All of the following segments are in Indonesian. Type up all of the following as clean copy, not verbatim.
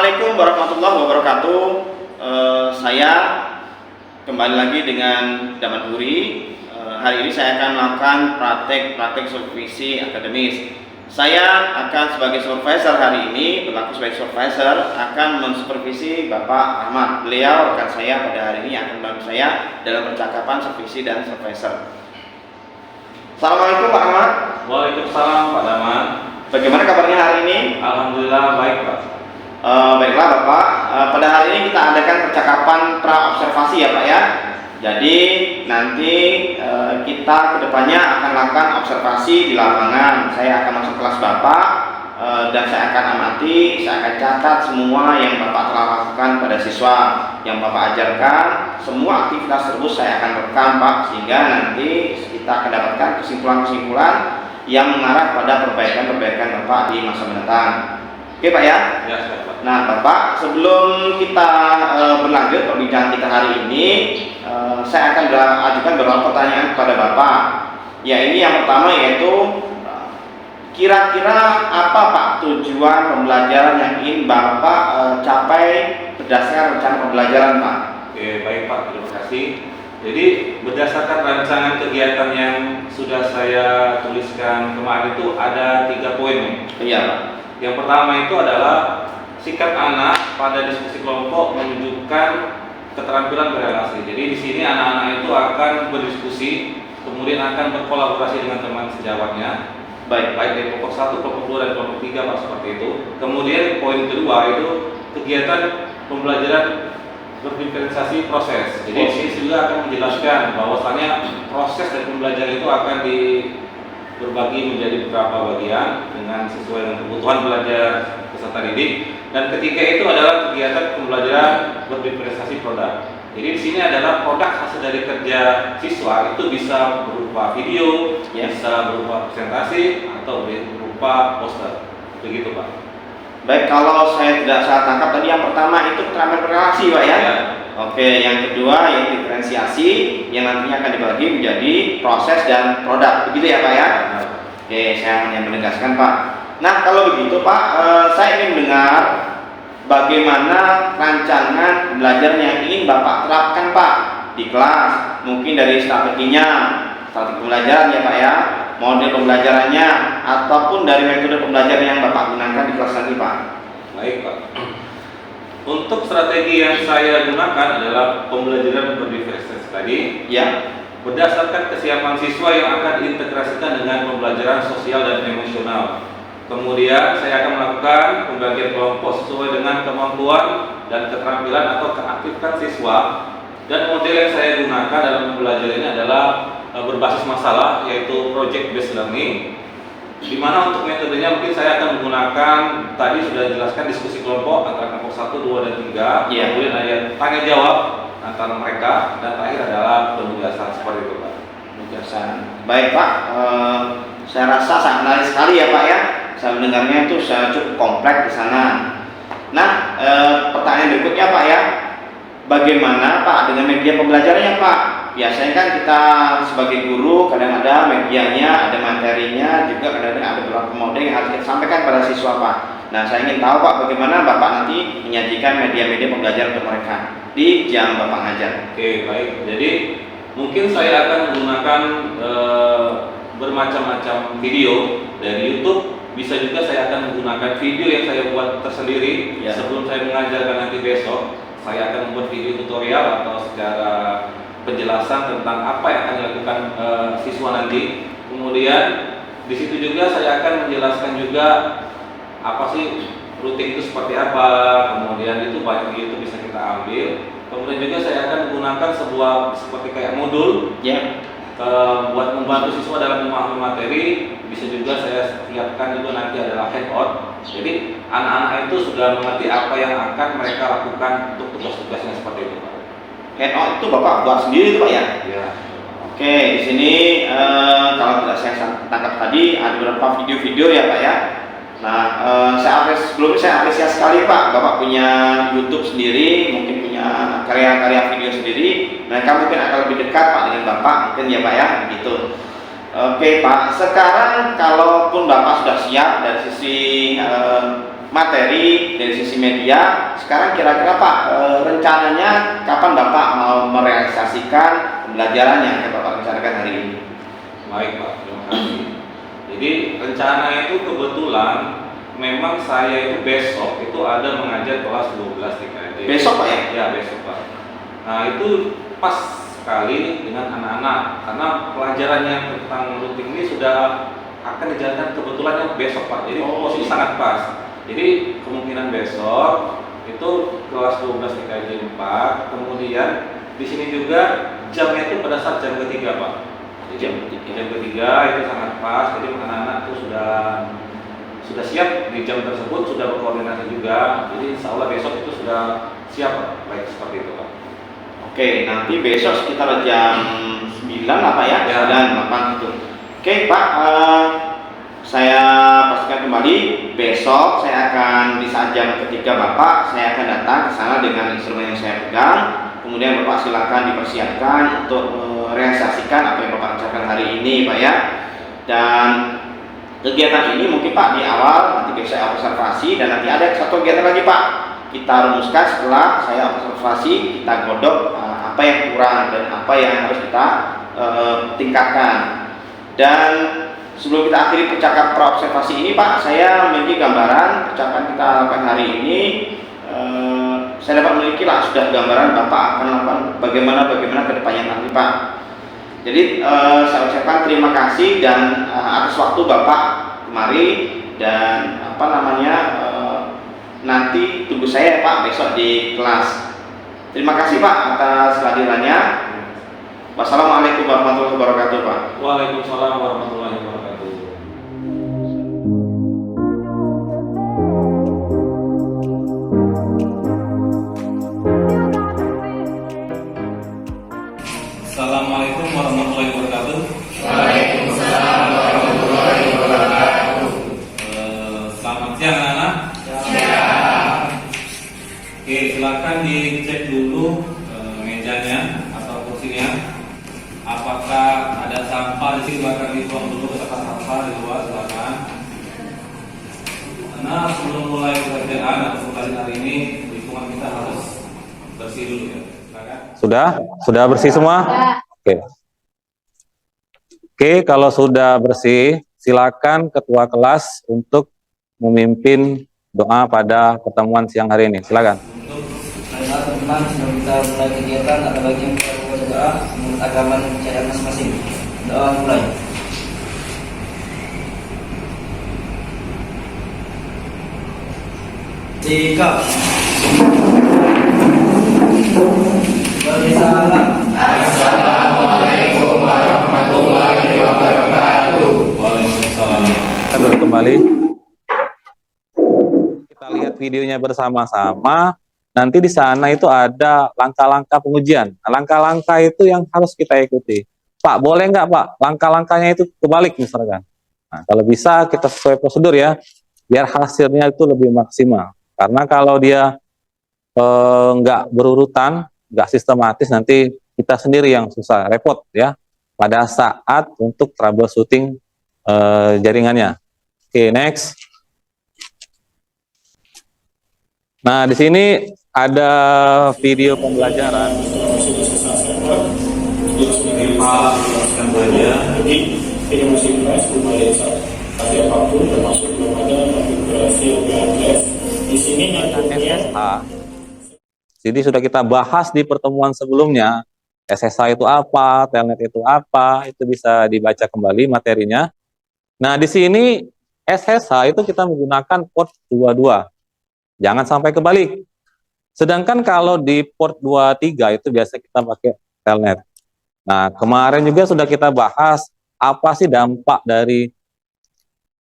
Assalamualaikum warahmatullahi wabarakatuh. Saya kembali lagi dengan Daman Huri. Hari ini saya akan melakukan praktek supervisi akademis. Saya akan sebagai supervisor hari ini, berlaku sebagai supervisor, akan mensupervisi Bapak Ahmad. Beliau rekan saya pada hari ini akan membantu saya dalam percakapan supervisi dan supervisor. Assalamualaikum Pak Ahmad. Waalaikumsalam Pak Daman. Bagaimana kabarnya hari ini? Alhamdulillah baik Pak. Baiklah Bapak, pada hari ini kita adakan percakapan pra-observasi ya Pak ya. Jadi nanti kita kedepannya akan lakukan observasi di lapangan. Saya akan masuk kelas Bapak dan saya akan amati, saya akan catat semua yang Bapak telah lakukan pada siswa yang Bapak ajarkan. Semua aktivitas tersebut saya akan rekam Pak, sehingga nanti kita akan dapatkan kesimpulan-kesimpulan yang mengarah pada perbaikan-perbaikan Bapak di masa mendatang. Oke Pak ya? Ya, Pak. Nah Bapak, sebelum kita berlanjut perbincangan kita hari ini, saya akan ajukan beberapa pertanyaan kepada Bapak. Ya, ini yang pertama yaitu kira-kira apa Pak tujuan pembelajaran yang ingin Bapak capai berdasarkan rencana pembelajaran Pak? Oke, baik Pak, terima kasih. Jadi berdasarkan rancangan kegiatan yang sudah saya tuliskan kemarin itu ada 3 poin. Iya Pak. Yang pertama itu adalah sikap anak pada diskusi kelompok menunjukkan keterampilan berrelasi. Jadi di sini anak-anak itu akan berdiskusi, kemudian akan berkolaborasi dengan teman sejawatnya. Baik dari kelompok 1, kelompok 2 dan kelompok 3 Pak, seperti itu. Kemudian poin kedua itu kegiatan pembelajaran berdiferensiasi proses. Jadi di sini juga akan menjelaskan bahwasannya proses dari pembelajaran itu akan berbagi menjadi beberapa bagian dengan sesuai dengan kebutuhan belajar peserta didik. Dan ketiga itu adalah kegiatan pembelajaran berdiferensiasi produk. Jadi di sini adalah produk hasil dari kerja siswa itu bisa berupa video, bisa berupa presentasi atau berupa poster. Begitu Pak. Baik, kalau saya tidak salah tangkap tadi yang pertama itu keterampilan berrelasi Pak ya? Ya. Oke, yang kedua yaitu diferensiasi yang nantinya akan dibagi menjadi proses dan produk. Begitu ya Pak ya? Oke, saya hanya menegaskan Pak. Nah, kalau begitu Pak, saya ingin mendengar bagaimana rancangan pembelajaran yang ingin Bapak terapkan Pak di kelas. Mungkin dari strategi pembelajaran ya Pak ya, model pembelajarannya, ataupun dari metode pembelajaran yang Bapak gunakan di kelas nanti Pak. Baik Pak. Untuk strategi yang saya gunakan adalah pembelajaran berdiferensiasi tadi. Ya. Berdasarkan kesiapan siswa yang akan diintegrasikan dengan pembelajaran sosial dan emosional. Kemudian saya akan melakukan pembagian kelompok sesuai dengan kemampuan dan keterampilan atau keaktifan siswa. Dan model yang saya gunakan dalam pembelajaran ini adalah berbasis masalah, yaitu project based learning. Di mana untuk metodenya mungkin saya akan menggunakan, tadi sudah dijelaskan, diskusi kelompok antara kelompok 1, 2, dan 3. Kemudian ada tanya jawab antara mereka, dan terakhir adalah penugasan, seperti itu Pak. Penugasan. Baik Pak, saya rasa sangat menarik sekali ya Pak ya. Saya mendengarnya itu cukup kompleks di sana. Nah, pertanyaan berikutnya Pak ya, bagaimana Pak dengan media pembelajarannya Pak? Biasanya kan kita sebagai guru kadang ada medianya, ada materinya, juga kadang-kadang ada beberapa model yang harus kita sampaikan pada siswa Pak. Nah, saya ingin tahu Pak bagaimana Bapak nanti menyajikan media-media pembelajaran untuk mereka di jam Bapak ngajar. Oke, baik. Jadi mungkin saya akan menggunakan bermacam-macam video dari YouTube. Bisa juga saya akan menggunakan video yang saya buat tersendiri. Sebelum saya mengajarkan nanti besok, saya akan membuat video tutorial atau secara penjelasan tentang apa yang akan dilakukan siswa nanti. Kemudian di situ juga saya akan menjelaskan juga apa sih rutin itu seperti apa. Kemudian itu banyak itu bisa kita ambil. Kemudian juga saya akan menggunakan sebuah seperti kayak modul buat membantu siswa dalam memahami materi. Bisa juga saya siapkan juga nanti adalah handout. Jadi anak-anak itu sudah mengerti apa yang akan mereka lakukan untuk tugas-tugasnya, seperti itu Pak. Handout itu Bapak buat sendiri itu Pak ya? Ya. Oke, di sini kalau tidak saya tangkap tadi ada beberapa video-video ya Pak ya. Nah, sebelumnya saya apresiasi sekali Pak, Bapak punya YouTube sendiri, mungkin punya karya-karya video sendiri. Mereka mungkin akan lebih dekat Pak dengan Bapak, mungkin ya Pak ya, gitu. Oke Pak, sekarang kalaupun Bapak sudah siap dari sisi materi dari sisi media. Sekarang kira-kira Pak, rencananya kapan Bapak mau merealisasikan pembelajaran yang Bapak rencanakan hari ini? Baik Pak, terima kasih. Jadi rencana itu kebetulan memang saya itu besok itu ada mengajar kelas 12 di KJ. Besok Pak ya? Ya besok Pak. Nah itu pas sekali dengan anak-anak karena pelajaran yang tentang routing ini sudah akan dijalankan kebetulan yang besok Pak. Jadi posisi sangat pas. Jadi kemungkinan besok itu kelas 12 di KJ 4. Kemudian di sini juga jamnya itu pada saat jam ketiga Pak. Jadi jam ketiga itu sangat pas. Jadi anak-anak itu sudah siap di jam tersebut, sudah berkoordinasi juga. Jadi insya Allah besok itu sudah siap Pak. Baik seperti itu Pak. Oke, nanti besok sekitar jam 9 lah Pak ya, Ya. 9, 8 gitu. Oke Pak, saya pastikan kembali besok saya akan di saat jam ketiga Bapak, saya akan datang ke sana dengan instrumen yang saya pegang. Kemudian Bapak silakan dipersiapkan untuk merealisasikan apa yang Bapak rencanakan hari ini Pak ya. Dan kegiatan ini mungkin Pak di awal, nanti besok saya observasi, dan nanti ada satu kegiatan lagi Pak. Kita rumuskan setelah saya observasi, kita godok apa yang kurang dan apa yang harus kita tingkatkan. Dan sebelum kita akhiri percakapan praobservasi ini Pak, saya memiliki gambaran percakapan kita lakukan hari ini. Saya dapat memiliki lah sudah gambaran Bapak akan lakukan bagaimana kedepannya nanti Pak. Jadi saya ucapkan terima kasih dan atas waktu Bapak kemari, dan nanti tunggu saya Pak besok di kelas. Terima kasih Pak atas kehadirannya. Wassalamualaikum warahmatullahi wabarakatuh Pak. Waalaikumsalam warahmatullahi wabarakatuh. Assalamualaikum warahmatullahi wabarakatuh. Waalaikumsalam warahmatullahi wabarakatuh. Selamat siang anak-anak. Oke, silakan dicek dulu mejanya atau kursinya. Apakah ada sampah di sini, bahkan dibuang dulu ke tempat sampah di luar, silakan. Karena sebelum mulai pekerjaan atau pelajaran hari ini, lingkungan kita harus bersih dulu ya. Silakan. Sudah bersih semua? Oke. Oke, kalau sudah bersih, silakan ketua kelas untuk memimpin doa pada pertemuan siang hari ini. Silakan. Teman-teman sebelum kita mulai kegiatan, ada bagi yang berdoa menurut agama dan kepercayaan masing-masing. Doa mulai. Tiga. Bersalam. Assalamualaikum warahmatullahi wabarakatuh. Waalaikumsalam. Kita duduk kembali. Kita lihat videonya bersama-sama. Nanti di sana itu ada langkah-langkah pengujian. Nah, langkah-langkah itu yang harus kita ikuti. Pak, boleh nggak Pak? Langkah-langkahnya itu kebalik misalkan. Nah, kalau bisa kita sesuai prosedur ya, biar hasilnya itu lebih maksimal. Karena kalau dia nggak berurutan, nggak sistematis, nanti kita sendiri yang susah, repot ya. Pada saat untuk troubleshooting jaringannya. Oke, next. Nah, di sini ada video pembelajaran. Jadi ini masih keras, belum ada tapi apapun termasuk belum ada konfigurasi OpenAddress. Di sini inputnya SSH. Jadi sudah kita bahas di pertemuan sebelumnya, SSH itu apa, telnet itu apa, itu bisa dibaca kembali materinya. Nah, di sini SSH itu kita menggunakan port 22. Jangan sampai kebalik. Sedangkan kalau di port 23 itu biasa kita pakai telnet. Nah, kemarin juga sudah kita bahas apa sih dampak dari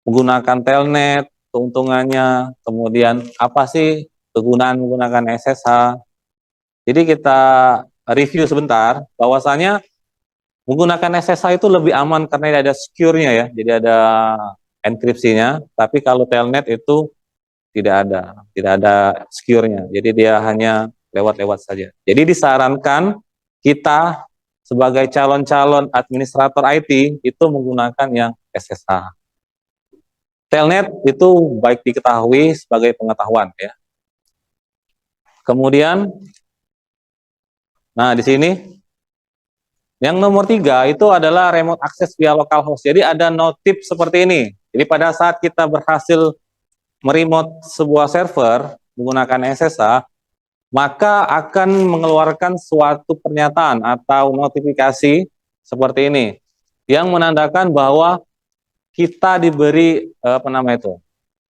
menggunakan telnet, keuntungannya, kemudian apa sih kegunaan menggunakan SSH. Jadi kita review sebentar bahwasanya menggunakan SSH itu lebih aman karena ada secure-nya ya. Jadi ada enkripsinya, tapi kalau telnet itu tidak ada secure-nya. Jadi dia hanya lewat-lewat saja. Jadi disarankan kita sebagai calon-calon administrator IT itu menggunakan yang SSH. Telnet itu baik diketahui sebagai pengetahuan ya. Kemudian, nah di sini yang nomor 3 itu adalah remote access via localhost. Jadi ada notif seperti ini. Jadi pada saat kita berhasil meremote sebuah server menggunakan SSH, maka akan mengeluarkan suatu pernyataan atau notifikasi seperti ini yang menandakan bahwa kita diberi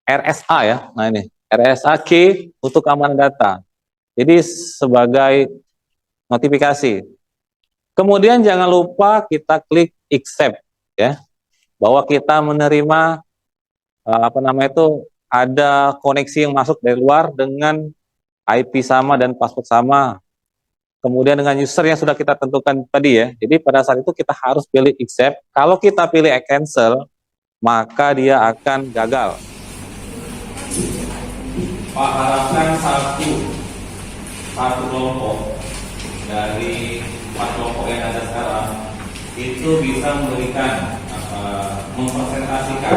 RSA ya. Nah ini RSA key untuk keamanan data. Jadi sebagai notifikasi. Kemudian jangan lupa kita klik accept ya, bahwa kita menerima ada koneksi yang masuk dari luar dengan IP sama dan password sama. Kemudian dengan user yang sudah kita tentukan tadi ya. Jadi pada saat itu kita harus pilih accept. Kalau kita pilih cancel, maka dia akan gagal. Pak, harapkan satu kelompok dari 4 kelompok yang ada sekarang itu bisa memberikan mempresentasikan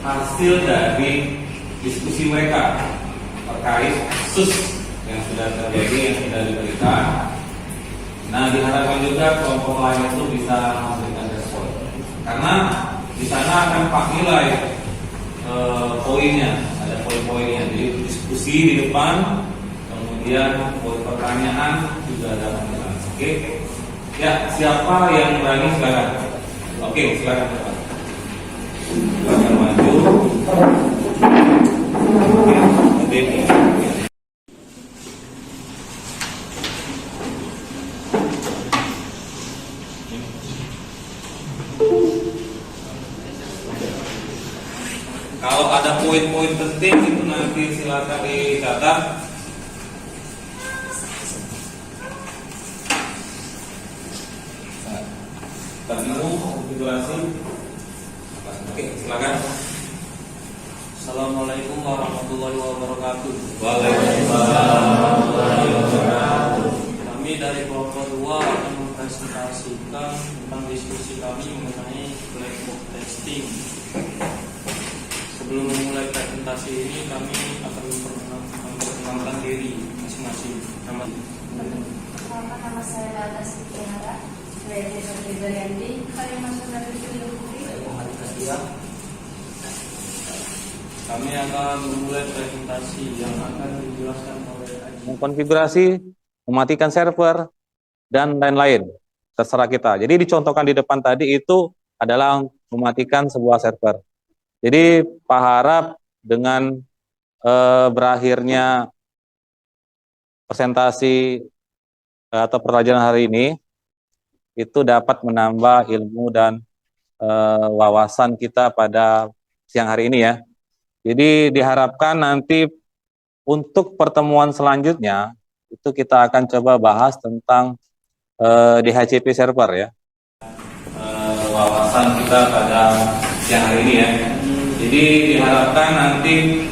hasil dari diskusi mereka terkait kasus yang sudah terjadi, yang sudah diberikan. Nah, diharapkan juga kelompok lain itu bisa memberikan respon, karena di sana akan Pak nilai poinnya, ada poin-poinnya. Jadi diskusi di depan, kemudian poin pertanyaan juga ada penjelasan. Oke, ya siapa yang berani silakan. Oke, silakan Pak. Silakan maju. Oke, kalau ada poin-poin penting itu nanti silakan dicatat. Konfigurasi. Oke, silakan. Assalamualaikum warahmatullahi wabarakatuh. Waalaikumsalam warahmatullahi wabarakatuh. Kami dari kelompok 2 akan mempresentasikan tentang diskusi kami mengenai black box testing. Sebelum memulai presentasi ini, kami akan memperkenalkan diri masing-masing. Nama saya Lala Sitiara dari Desa Tribariandi, Kalimantan Selatan. Kami akan memulai presentasi yang akan dijelaskan oleh Aji. Mengkonfigurasi, mematikan server, dan lain-lain. Terserah kita. Jadi dicontohkan di depan tadi itu adalah mematikan sebuah server. Jadi Pak harap dengan berakhirnya presentasi atau pelajaran hari ini itu dapat menambah ilmu dan wawasan kita pada siang hari ini ya. Jadi diharapkan nanti untuk pertemuan selanjutnya itu kita akan coba bahas tentang DHCP server ya. Wawasan kita pada siang hari ini ya. Jadi diharapkan nanti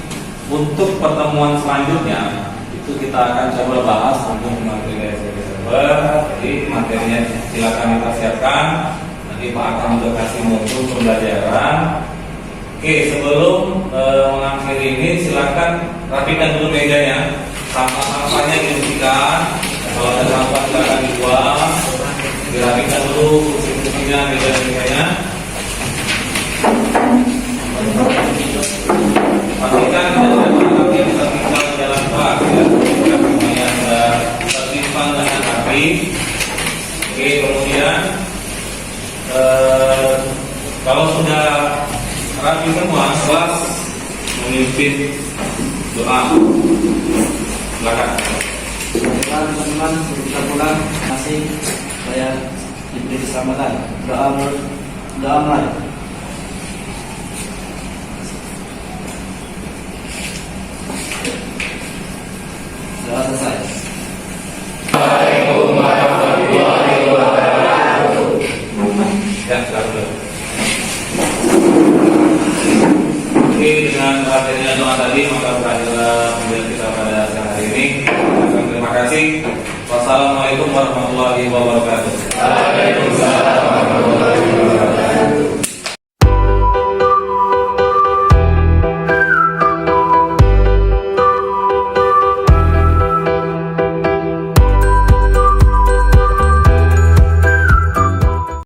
untuk pertemuan selanjutnya itu kita akan coba bahas tentang materi DHCP server. Jadi materinya silakan dipersiapkan. Nanti Pak akan kasih modul pembelajaran. Oke, sebelum mengakhiri ini silakan rapikan dulu mejanya, sampah-sampahnya dibersihkan. Kalau ada sampah silakan dibuang, dirapikan dulu kursi-kursinya, meja-mejanya. Pastikan tidak ada barang yang tertinggal di dalam bak, ya. Semuanya sudah tersimpan dengan rapi. Oke, kemudian kalau sudah rapi semua, kelas memimpin doa. Silakan. Teman-teman, kita pulang masih saya diberi keselamatan. Doa mulai. Doa selesai. Assalamualaikum warahmatullahi wabarakatuh. Ya, silakan. Oke, dengan materinya doa tadi maka berakhirlah pembelajaran kita pada siang hari ini. Terima kasih. Wassalamualaikum warahmatullahi wabarakatuh.